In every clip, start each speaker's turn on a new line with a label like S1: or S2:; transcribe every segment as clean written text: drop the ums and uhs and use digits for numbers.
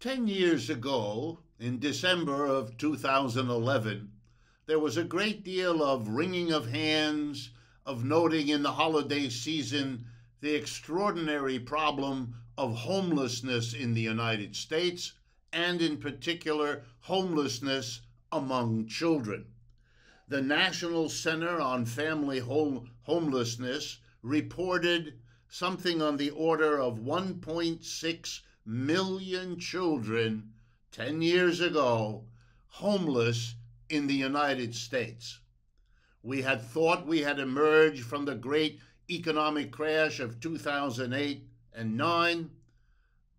S1: 10 years ago, in December of 2011, there was a great deal of wringing of hands, of noting in the holiday season the extraordinary problem of homelessness in the United States, and in particular, homelessness among children. The National Center on Family Homelessness reported something on the order of 1.6 million children 10 years ago homeless in the United States. We had thought we had emerged from the great economic crash of 2008 and 9,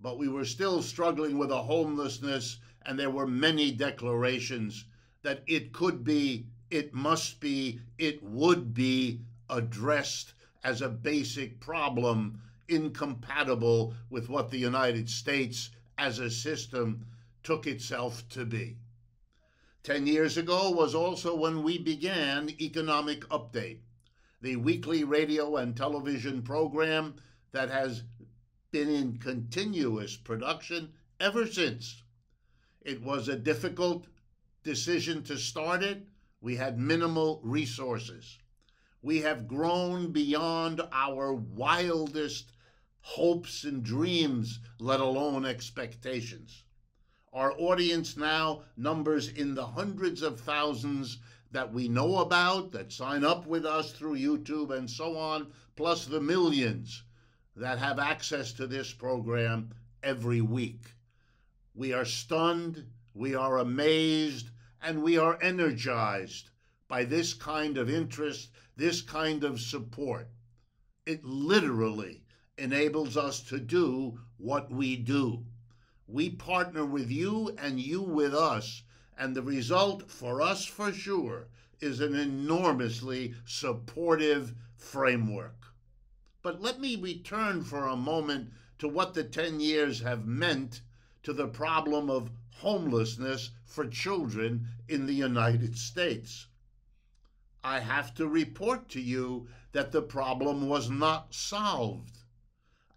S1: but we were still struggling with a homelessness, and there were many declarations that it could be, it must be, it would be addressed as a basic problem incompatible with what the United States as a system took itself to be. 10 years ago was also when we began Economic Update, the weekly radio and television program that has been in continuous production ever since. It was a difficult decision to start it. We had minimal resources. We have grown beyond our wildest hopes and dreams, let alone expectations. Our audience now numbers in the hundreds of thousands that we know about, that sign up with us through YouTube and so on, plus the millions that have access to this program every week. We are stunned, we are amazed, and we are energized by this kind of interest, this kind of support. It literally enables us to do what we do. We partner with you and you with us, and the result for us for sure is an enormously supportive framework. But let me return for a moment to what the 10 years have meant to the problem of homelessness for children in the United States. I have to report to you that the problem was not solved.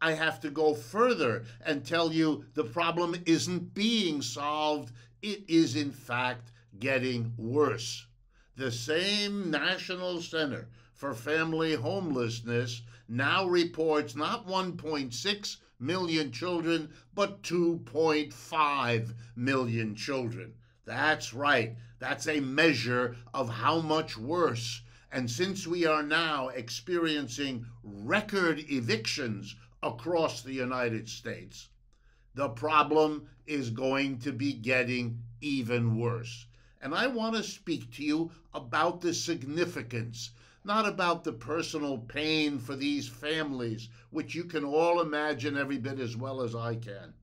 S1: I have to go further and tell you the problem isn't being solved. It is, in fact, getting worse. The same National Center for Family Homelessness now reports not 1.6 million children, but 2.5 million children. That's right. That's a measure of how much worse. And since we are now experiencing record evictions across the United States, the problem is going to be getting even worse. And I want to speak to you about the significance, not about the personal pain for these families, which you can all imagine every bit as well as I can.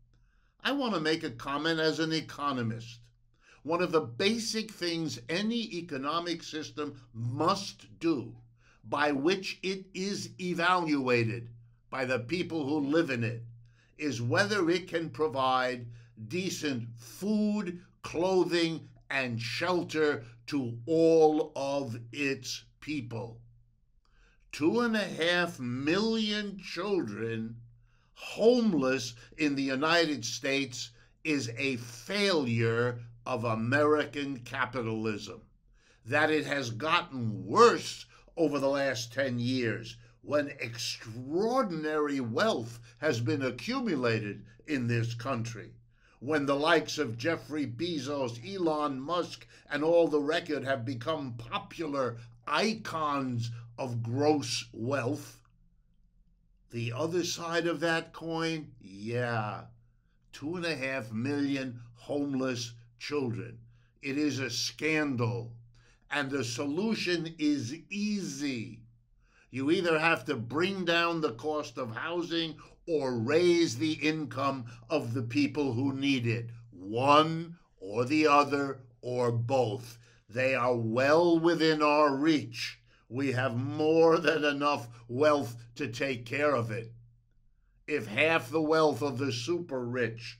S1: I want to make a comment as an economist. One of the basic things any economic system must do, by which it is evaluated by the people who live in it, is whether it can provide decent food, clothing, and shelter to all of its people. 2.5 million children homeless in the United States is a failure of American capitalism. That it has gotten worse over the last 10 years when extraordinary wealth has been accumulated in this country, when the likes of Jeffrey Bezos, Elon Musk, and all the record have become popular icons of gross wealth. The other side of that coin, 2.5 million homeless children. It is a scandal. And the solution is easy. You either have to bring down the cost of housing or raise the income of the people who need it. One or the other or both. They are well within our reach. We have more than enough wealth to take care of it. If half the wealth of the super rich,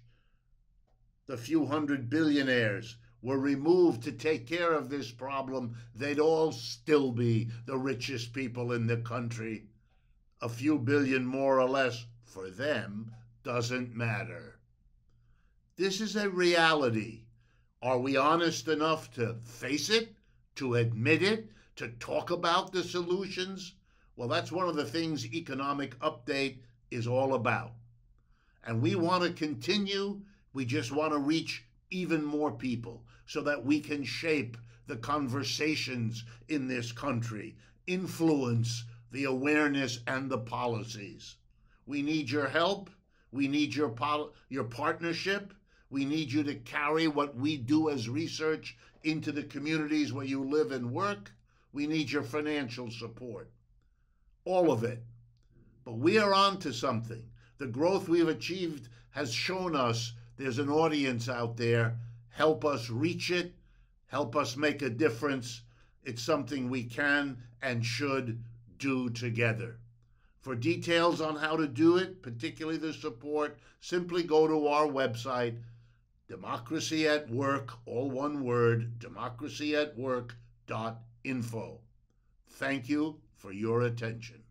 S1: the few hundred billionaires, were removed to take care of this problem, they'd all still be the richest people in the country. A few billion more or less for them doesn't matter. This is a reality. Are we honest enough to face it, to admit it, to talk about the solutions? Well, that's one of the things Economic Update is all about. And we want to continue. We just want to reach even more people so that we can shape the conversations in this country, influence the awareness and the policies. We need your help. We need your partnership. We need you to carry what we do as research into the communities where you live and work. We need your financial support. All of it. But we are on to something. The growth we've achieved has shown us there's an audience out there. Help us reach it. Help us make a difference. It's something we can and should do together. For details on how to do it, particularly the support, simply go to our website, Democracy at Work, all one word, democracyatwork.info. Thank you for your attention.